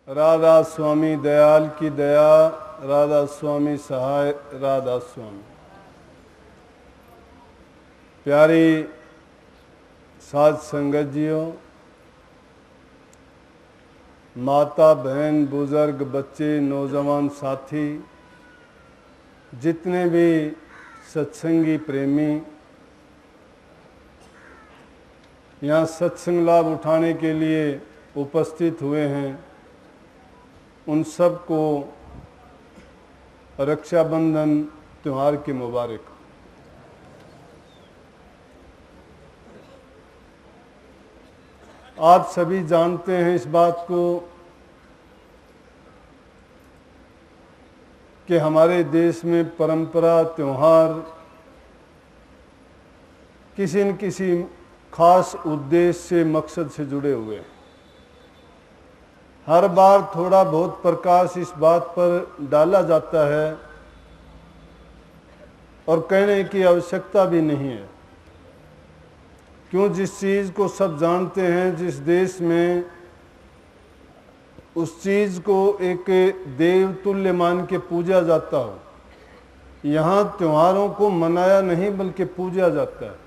राधा स्वामी दयाल की दया, राधा स्वामी सहाय, राधा स्वामी। प्यारी साध संगत जियों, माता बहन बुजुर्ग बच्चे नौजवान साथी, जितने भी सत्संगी प्रेमी यहाँ सत्संग लाभ उठाने के लिए उपस्थित हुए हैं, उन सब को रक्षाबंधन त्यौहार की मुबारक। आप सभी जानते हैं इस बात को कि हमारे देश में परंपरा त्यौहार किसी न किसी खास उद्देश्य से मकसद से जुड़े हुए हैं। हर बार थोड़ा बहुत प्रकाश इस बात पर डाला जाता है और कहने की आवश्यकता भी नहीं है, क्यों जिस चीज़ को सब जानते हैं, जिस देश में उस चीज़ को एक देव तुल्य मान के पूजा जाता हो, यहाँ त्योहारों को मनाया नहीं बल्कि पूजा जाता है।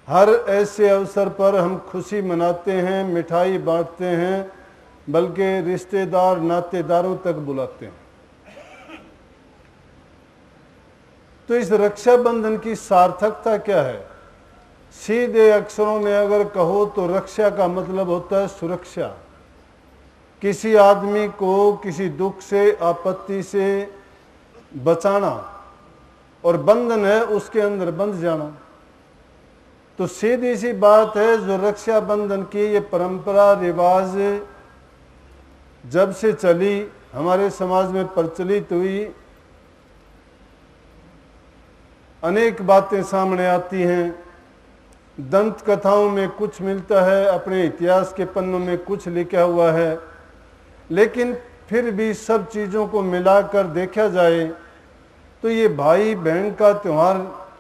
हर ऐसे अवसर पर हम खुशी मनाते हैं, मिठाई बांटते हैं, बल्कि रिश्तेदार नातेदारों तक बुलाते हैं। तो इस रक्षाबंधन की सार्थकता क्या है? सीधे अक्षरों में अगर कहो तो रक्षा का मतलब होता है सुरक्षा। किसी आदमी को किसी दुख से, आपत्ति से बचाना, और बंधन है उसके अंदर बंध जाना। तो सीधी सी बात है, जो रक्षाबंधन की ये परंपरा रिवाज जब से चली, हमारे समाज में प्रचलित हुई, अनेक बातें सामने आती हैं। दंत कथाओं में कुछ मिलता है, अपने इतिहास के पन्नों में कुछ लिखा हुआ है, लेकिन फिर भी सब चीज़ों को मिलाकर देखा जाए तो ये भाई बहन का त्यौहार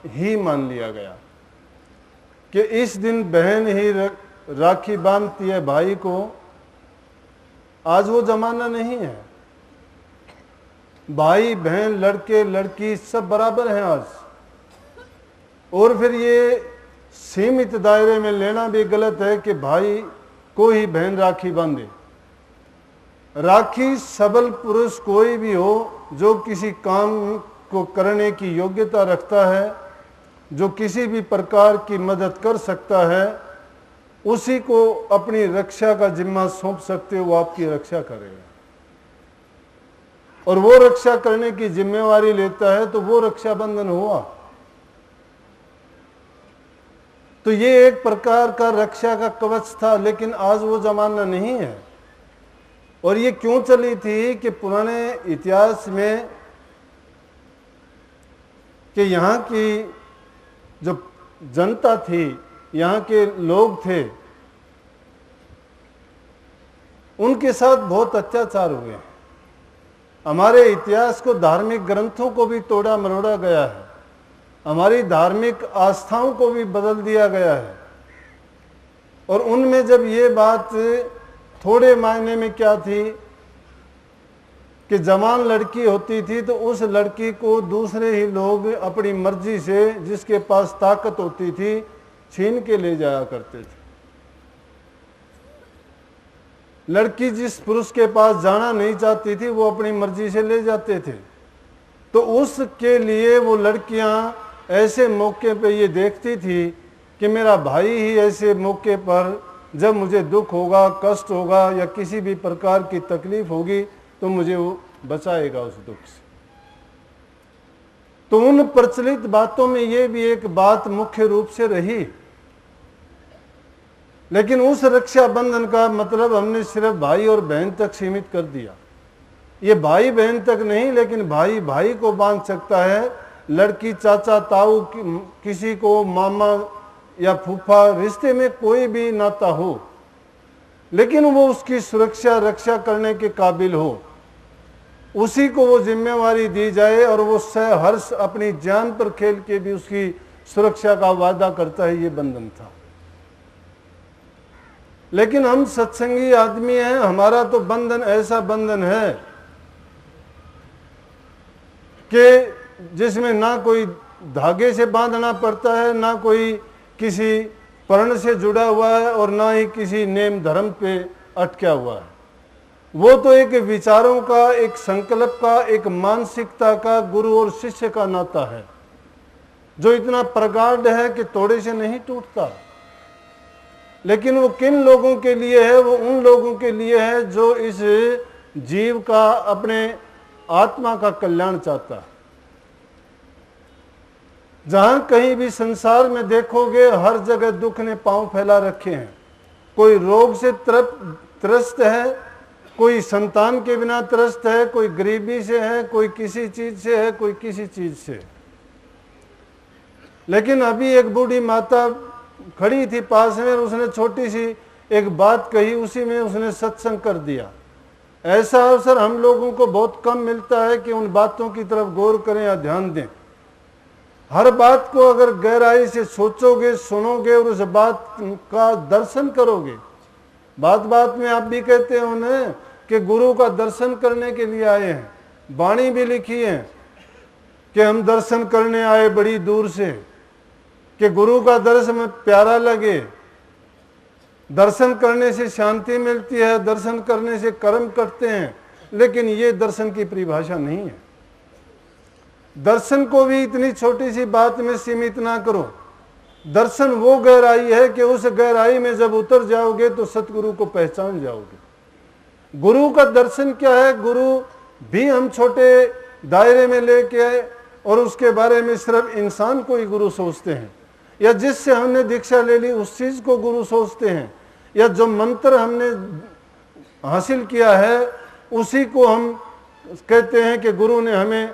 ही मान लिया गया कि इस दिन बहन ही राखी बांधती है भाई को। आज वो जमाना नहीं है, भाई बहन लड़के लड़की सब बराबर हैं आज। और फिर ये सीमित दायरे में लेना भी गलत है कि भाई को ही बहन राखी बांधे। राखी सबल पुरुष कोई भी हो जो किसी काम को करने की योग्यता रखता है, जो किसी भी प्रकार की मदद कर सकता है, उसी को अपनी रक्षा का जिम्मा सौंप सकते हो, वो आपकी रक्षा करेगा। और वो रक्षा करने की जिम्मेवारी लेता है तो वो रक्षाबंधन हुआ। तो ये एक प्रकार का रक्षा का कवच था, लेकिन आज वो जमाना नहीं है। और ये क्यों चली थी कि पुराने इतिहास में कि यहाँ की जो जनता थी, यहाँ के लोग थे, उनके साथ बहुत अत्याचार हुए हैं। हमारे इतिहास को, धार्मिक ग्रंथों को भी तोड़ा मरोड़ा गया है, हमारी धार्मिक आस्थाओं को भी बदल दिया गया है। और उनमें जब ये बात थोड़े मायने में क्या थी कि जवान लड़की होती थी तो उस लड़की को दूसरे ही लोग अपनी मर्जी से, जिसके पास ताकत होती थी, छीन के ले जाया करते थे। लड़की जिस पुरुष के पास जाना नहीं चाहती थी वो अपनी मर्जी से ले जाते थे। तो उसके लिए वो लड़कियां ऐसे मौके पे ये देखती थी कि मेरा भाई ही ऐसे मौके पर जब मुझे दुख होगा, कष्ट होगा या किसी भी प्रकार की तकलीफ होगी तो मुझे वो बचाएगा उस दुख से। तो उन प्रचलित बातों में ये भी एक बात मुख्य रूप से रही। लेकिन उस रक्षाबंधन का मतलब हमने सिर्फ भाई और बहन तक सीमित कर दिया। ये भाई बहन तक नहीं, लेकिन भाई भाई को बांध सकता है, लड़की चाचा ताऊ, किसी को मामा या फूफा, रिश्ते में कोई भी नाता हो, लेकिन वो उसकी सुरक्षा रक्षा करने के काबिल हो, उसी को वो जिम्मेवारी दी जाए और वो सहर्ष अपनी जान पर खेल के भी उसकी सुरक्षा का वादा करता है। ये बंधन था। लेकिन हम सत्संगी आदमी हैं, हमारा तो बंधन ऐसा बंधन है कि जिसमें ना कोई धागे से बांधना पड़ता है, ना कोई किसी पर्ण से जुड़ा हुआ है और ना ही किसी नेम धर्म पे अटका हुआ है। वो तो एक विचारों का, एक संकल्प का, एक मानसिकता का, गुरु और शिष्य का नाता है जो इतना प्रगाढ़ है कि तोड़े से नहीं टूटता। लेकिन वो किन लोगों के लिए है? वो उन लोगों के लिए है जो इस जीव का, अपने आत्मा का कल्याण चाहता है। जहां कहीं भी संसार में देखोगे, हर जगह दुख ने पांव फैला रखे हैं। कोई रोग से त्रस्त है, कोई संतान के बिना त्रस्त है, कोई गरीबी से है, कोई किसी चीज से है, कोई किसी चीज से। लेकिन अभी एक बूढ़ी माता खड़ी थी पास में, उसने छोटी सी एक बात कही, उसी में उसने सत्संग कर दिया। ऐसा अवसर हम लोगों को बहुत कम मिलता है कि उन बातों की तरफ गौर करें या ध्यान दें। हर बात को अगर गहराई से सोचोगे, सुनोगे और उस बात का दर्शन करोगे। बात बात में आप भी कहते हो ना कि गुरु का दर्शन करने के लिए आए हैं। वाणी भी लिखी है कि हम दर्शन करने आए बड़ी दूर से, कि गुरु का दर्शन प्यारा लगे। दर्शन करने से शांति मिलती है, दर्शन करने से कर्म करते हैं, लेकिन ये दर्शन की परिभाषा नहीं है। दर्शन को भी इतनी छोटी सी बात में सीमित ना करो। दर्शन वो गहराई है कि उस गहराई में जब उतर जाओगे तो सतगुरु को पहचान जाओगे। गुरु का दर्शन क्या है? गुरु भी हम छोटे दायरे में लेके आए और उसके बारे में सिर्फ इंसान को ही गुरु सोचते हैं, या जिससे हमने दीक्षा ले ली उस चीज को गुरु सोचते हैं, या जो मंत्र हमने हासिल किया है उसी को हम कहते हैं कि गुरु ने हमें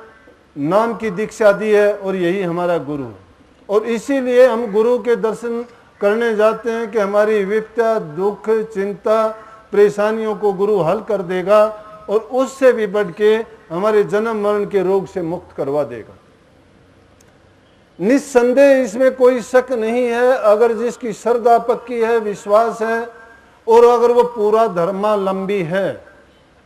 नाम की दीक्षा दी है और यही हमारा गुरु है। और इसीलिए हम गुरु के दर्शन करने जाते हैं कि हमारी विपदा, दुख, चिंता, परेशानियों को गुरु हल कर देगा और उससे भी बढ़ के हमारे जन्म मरण के रोग से मुक्त करवा देगा। निस्संदेह इसमें कोई शक नहीं है। अगर जिसकी श्रद्धा पक्की है, विश्वास है और अगर वो पूरा धर्मावलंबी है,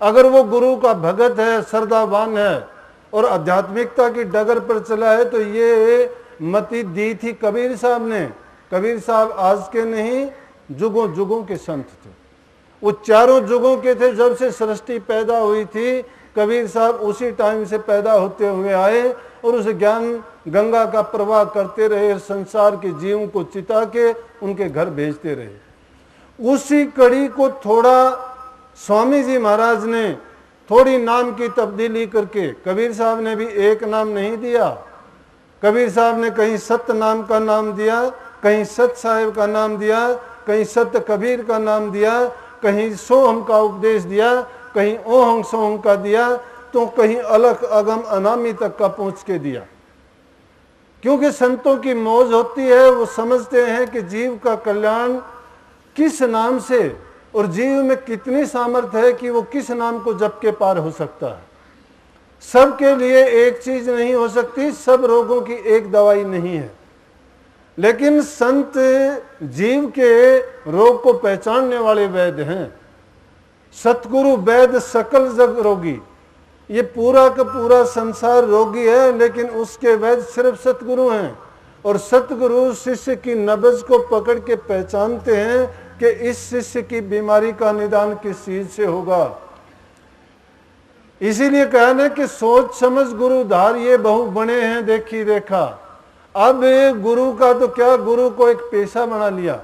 अगर वो गुरु का भगत है, श्रद्धावान है और आध्यात्मिकता की डगर पर चला है, तो ये मति दी थी कबीर साहब ने। कबीर साहब आज के नहीं, जुगों जुगों के संत थे। वो चारों जुगों के थे। जब से सृष्टि पैदा हुई थी, कबीर साहब उसी टाइम से पैदा होते हुए आए और उस ज्ञान गंगा का प्रवाह करते रहे, संसार के जीवों को चिता के उनके घर भेजते रहे। उसी कड़ी को थोड़ा स्वामी जी महाराज ने थोड़ी नाम की तब्दीली करके, कबीर साहब ने भी एक नाम नहीं दिया। कबीर साहब ने कहीं सत्य नाम का नाम दिया, कहीं सत साहिब का नाम दिया, कहीं सत्य कबीर का नाम दिया, कहीं सोहम का उपदेश दिया, कहीं ओहम सोहम का दिया, तो कहीं अलग अगम अनामी तक का पहुंच के दिया। क्योंकि संतों की मौज होती है, वो समझते हैं कि जीव का कल्याण किस नाम से और जीव में कितनी सामर्थ्य है कि वो किस नाम को जप के पार हो सकता है। सबके लिए एक चीज नहीं हो सकती, सब रोगों की एक दवाई नहीं है, लेकिन संत जीव के रोग को पहचानने वाले वैद्य हैं। सतगुरु वैद्य सकल जग रोगी। ये पूरा का पूरा संसार रोगी है, लेकिन उसके वैद्य सिर्फ सतगुरु हैं। और सतगुरु शिष्य की नब्ज को पकड़ के पहचानते हैं कि इस शिष्य की बीमारी का निदान किस चीज से होगा। इसीलिए कहना कि सोच समझ गुरु धार ये बहु बने हैं देखी देखा। अब गुरु का तो क्या, गुरु को एक पेशा बना लिया।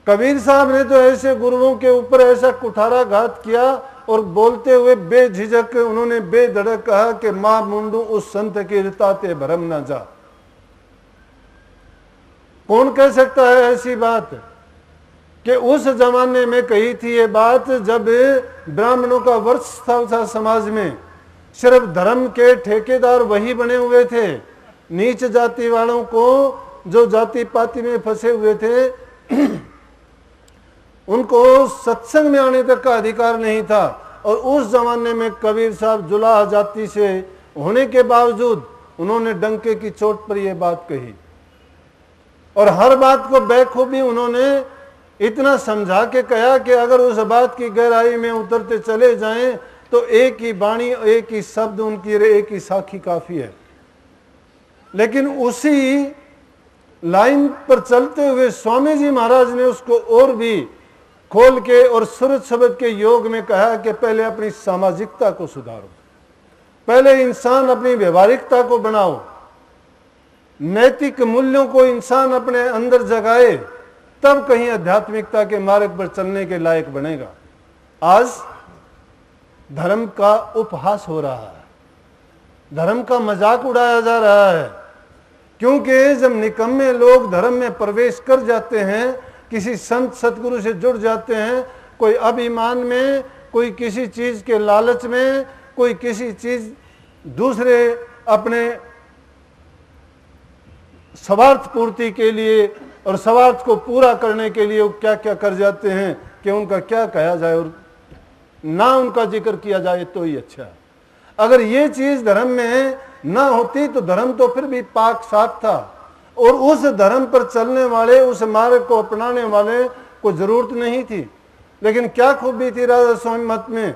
कबीर साहब ने तो ऐसे गुरुओं के ऊपर ऐसा कुठारा घात किया और बोलते हुए बेझिझक उन्होंने बेधड़क कहा कि मां मुंडू उस संत की रिताते भरम न जा। कौन कह सकता है ऐसी बात कि उस जमाने में कही थी ये बात जब ब्राह्मणों का वर्ष था समाज में। सिर्फ धर्म के ठेकेदार वही बने हुए थे। नीच जाति वालों को, जो जाति पाति में फंसे हुए थे, उनको सत्संग में आने तक का अधिकार नहीं था। और उस जमाने में कबीर साहब जुलाह जाति से होने के बावजूद उन्होंने डंके की चोट पर यह बात कही और हर बात को बेखूबी उन्होंने इतना समझा के कहा कि अगर उस बात की गहराई में उतरते चले जाएं तो एक ही वाणी, एक ही शब्द, उनकी एक ही साखी काफी है। लेकिन उसी लाइन पर चलते हुए स्वामी जी महाराज ने उसको और भी खोल के और सूरज शब्द के योग में कहा कि पहले अपनी सामाजिकता को सुधारो, पहले इंसान अपनी व्यवहारिकता को बनाओ, नैतिक मूल्यों को इंसान अपने अंदर जगाए, तब कहीं आध्यात्मिकता के मार्ग पर चलने के लायक बनेगा। आज धर्म का उपहास हो रहा है, धर्म का मजाक उड़ाया जा रहा है, क्योंकि जब निकम्मे लोग धर्म में प्रवेश कर जाते हैं, किसी संत सतगुरु से जुड़ जाते हैं, कोई अभिमान में, कोई किसी चीज के लालच में, कोई किसी चीज दूसरे अपने स्वार्थ पूर्ति के लिए और स्वार्थ को पूरा करने के लिए वो क्या क्या कर जाते हैं कि उनका क्या कहा जाए और ना उनका जिक्र किया जाए तो ही अच्छा है। अगर ये चीज धर्म में ना होती तो धर्म तो फिर भी पाक साफ था, और उस धर्म पर चलने वाले, उस मार्ग को अपनाने वाले को जरूरत नहीं थी। लेकिन क्या खूबी थी राधा स्वामी मत में,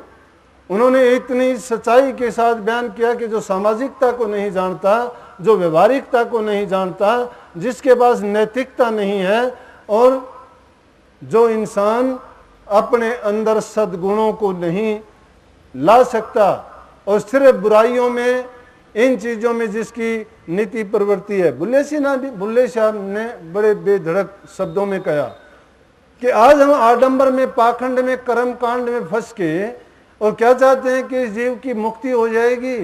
उन्होंने इतनी सच्चाई के साथ बयान किया कि जो सामाजिकता को नहीं जानता, जो व्यवहारिकता को नहीं जानता, जिसके पास नैतिकता नहीं है, और जो इंसान अपने अंदर सद्गुणों को नहीं ला सकता और सिर्फ बुराइयों में, इन चीजों में जिसकी नीति प्रवृत्ति है। बुल्ले शाह ने बड़े बेधड़क शब्दों में कहा कि आज हम आडंबर में, पाखंड में, कर्म कांड में फंस के और क्या चाहते हैं कि जीव की मुक्ति हो जाएगी।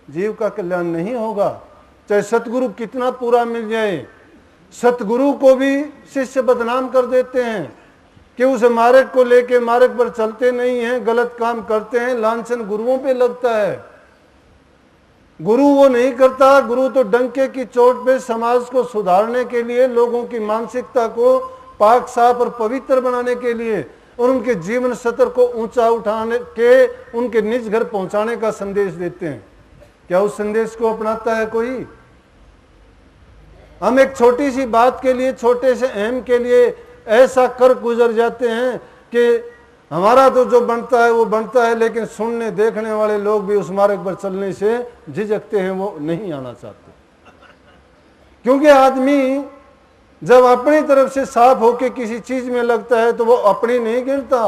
जीव का कल्याण नहीं होगा, चाहे सतगुरु कितना पूरा मिल जाए। सतगुरु को भी शिष्य बदनाम कर देते हैं कि उस मार्ग को लेके मार्ग पर चलते नहीं हैं, गलत काम करते हैं, लांछन गुरुओं पे लगता है। गुरु वो नहीं करता, गुरु तो डंके की चोट पे समाज को सुधारने के लिए, लोगों की मानसिकता को पाक साफ और पवित्र बनाने के लिए और उनके जीवन स्तर को ऊंचा उठाने के, उनके निज घर पहुंचाने का संदेश देते हैं। क्या उस संदेश को अपनाता है कोई? हम एक छोटी सी बात के लिए, छोटे से अहम के लिए ऐसा कर गुजर जाते हैं कि हमारा तो जो बनता है वो बनता है, लेकिन सुनने देखने वाले लोग भी उस मार्ग पर चलने से झिझकते हैं, वो नहीं आना चाहते। क्योंकि आदमी जब अपनी तरफ से साफ होके किसी चीज में लगता है तो वो अपनी नहीं गिरता।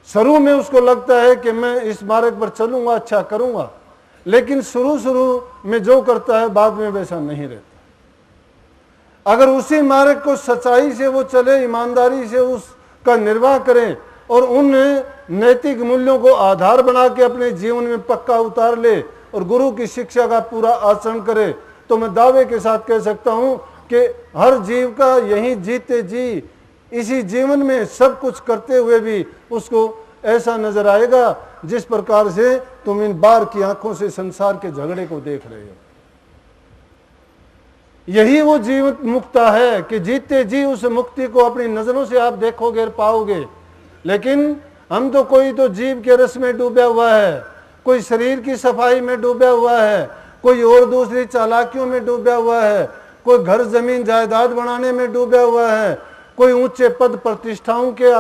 शुरू में उसको लगता है कि मैं इस मार्ग पर चलूंगा, अच्छा करूंगा, लेकिन शुरू में जो करता है बाद में वैसा नहीं रहता। अगर उसी मार्ग को सच्चाई से वो चले, ईमानदारी से उसका निर्वाह करें और उन नैतिक मूल्यों को आधार बना के अपने जीवन में पक्का उतार ले और गुरु की शिक्षा का पूरा आचरण करे, तो मैं दावे के साथ कह सकता हूं कि हर जीव का यही जीते जी, इसी जीवन में सब कुछ करते हुए भी उसको ऐसा नजर आएगा जिस प्रकार से तुम इन बार की आंखों से संसार के झगड़े को देख रहे हो। यही वो जीवन मुक्ता है कि जीते जी उस मुक्ति को अपनी नजरों से आप देखोगे और पाओगे। लेकिन हम तो कोई तो जीव के रस में डूबा हुआ है, कोई शरीर की सफाई में डूबा हुआ है, कोई और दूसरी चालाकियों में डूबा हुआ है, कोई घर जमीन जायदाद बनाने में डूबा हुआ है, कोई ऊंचे पद प्रतिष्ठाओं के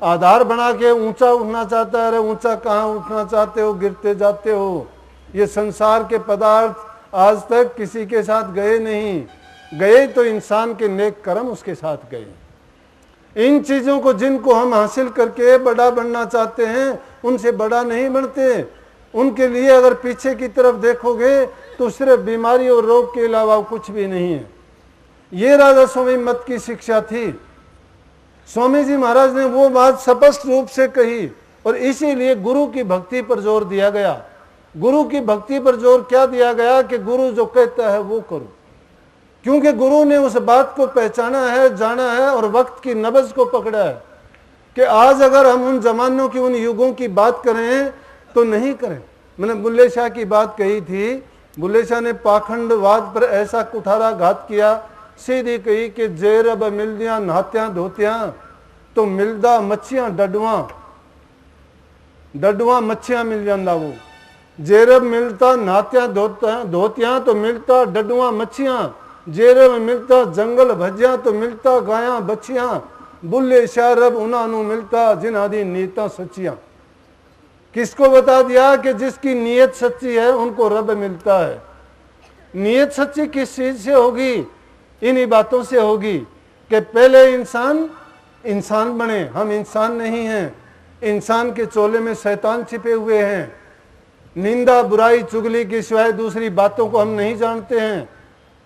आधार बना के ऊंचा उठना चाहता है। अरे ऊंचा कहाँ उठना चाहते हो, गिरते जाते हो। ये संसार के पदार्थ आज तक किसी के साथ गए नहीं, गए तो इंसान के नेक कर्म उसके साथ गए। इन चीजों को जिनको हम हासिल करके बड़ा बनना चाहते हैं, उनसे बड़ा नहीं बनते। उनके लिए अगर पीछे की तरफ देखोगे तो सिर्फ बीमारी और रोग के अलावा कुछ भी नहीं है। ये राधा स्वामी मत की शिक्षा थी। स्वामी जी महाराज ने वो बात स्पष्ट रूप से कही और इसीलिए गुरु की भक्ति पर जोर दिया गया। गुरु की भक्ति पर जोर क्या दिया गया कि गुरु जो कहता है वो करो, क्योंकि गुरु ने उस बात को पहचाना है, जाना है और वक्त की नब्ज को पकड़ा है कि आज अगर हम उन जमानों की, उन युगों की बात करें तो नहीं करें। मैंने बुल्ले शाह की बात कही थी। बुल्ले शाह ने पाखंडवाद पर ऐसा कुठाराघात किया, सीधी कही कि जेरब मिलदियां नहात्यां धोतियां तो मिलदा मच्छियां डडुआ मच्छियां मिल जांदा। वो जेरब मिलता नहात्यां धोतियां तो मिलता डडुआ मच्छियां, जेरब मिलता जंगल भजियां तो मिलता गायां बच्चियां। बुल्ले शाह रब उन्हां नूं मिलता जिन्हां दी नीयतां सच्चियां। किसको बता दिया कि जिसकी नीयत सच्ची है उनको रब मिलता है। नीयत सच्ची किस चीज से होगी? इन्हीं बातों से होगी कि पहले इंसान बने। हम इंसान नहीं हैं, इंसान के चोले में शैतान छिपे हुए हैं। निंदा बुराई चुगली के सिवाय दूसरी बातों को हम नहीं जानते हैं।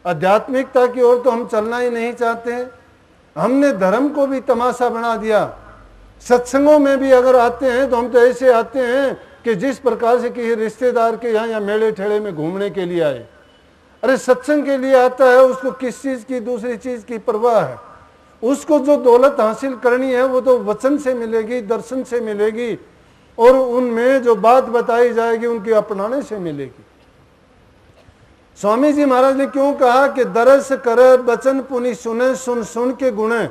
आध्यात्मिकता की ओर तो हम चलना ही नहीं चाहते। हमने धर्म को भी तमाशा बना दिया। सत्संगों में भी अगर आते हैं तो हम तो ऐसे आते हैं कि जिस प्रकार से किसी रिश्तेदार के यहाँ या मेले ठेले में घूमने के लिए आए। अरे सत्संग के लिए आता है, उसको किस चीज की दूसरी चीज की परवाह है? उसको जो दौलत हासिल करनी है वो तो वचन से मिलेगी, दर्शन से मिलेगी, और उनमें जो बात बताई जाएगी उनके अपनाने से मिलेगी। स्वामी जी महाराज ने क्यों कहा कि दरस करे बचन पुनि सुने, सुन सुन के गुणे।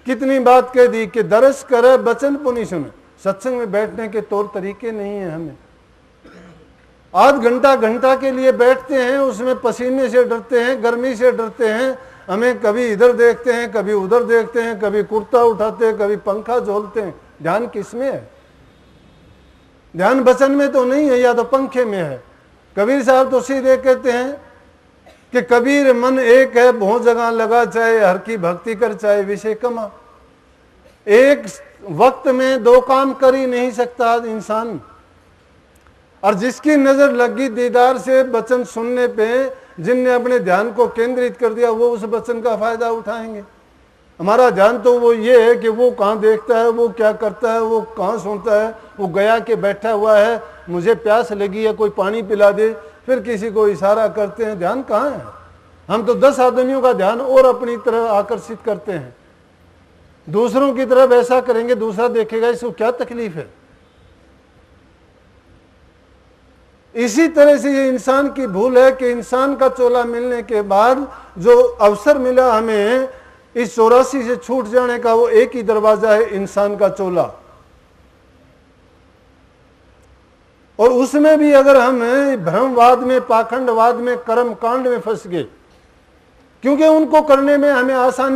कितनी बात कह दी कि दरस करे बचन पुनि सुने। सत्संग में बैठने के तौर तरीके नहीं है। हमें आध घंटा के लिए बैठते हैं, उसमें पसीने से डरते हैं, गर्मी से डरते हैं। हमें कभी इधर देखते हैं, कभी उधर देखते हैं, कभी कुर्ता उठाते हैं, कभी पंखा झोलते हैं। ध्यान किसमें है? ध्यान वचन में तो नहीं है, या तो पंखे में है। कबीर साहब तो सीधे कहते हैं कि कबीर मन एक है, बहुत जगह लगा, चाहे हर की भक्ति कर, चाहे विषय कमा। एक वक्त में दो काम कर ही नहीं सकता इंसान। और जिसकी नजर लगी दीदार से वचन सुनने पे, जिनने अपने ध्यान को केंद्रित कर दिया, वो उस वचन का फायदा उठाएंगे। हमारा ध्यान तो वो ये है कि वो कहाँ देखता है, वो क्या करता है, वो कहाँ सुनता है, वो गया के बैठा हुआ है, मुझे प्यास लगी है कोई पानी पिला दे, फिर किसी को इशारा करते हैं। ध्यान कहाँ है? हम तो 10 आदमियों का ध्यान और अपनी तरफ आकर्षित करते हैं। दूसरों की तरफ ऐसा करेंगे, दूसरा देखेगा, इसको क्या तकलीफ है? इसी तरह से ये इंसान की भूल है कि इंसान का चोला मिलने के बाद जो अवसर मिला हमें इस 84 से छूट जाने का, वो एक ही दरवाजा है, इंसान का चोला। और उसमें भी अगर हम भ्रमवाद में, पाखंडवाद में, कर्म कांड में फंस गए, क्योंकि उनको करने में हमें आसानी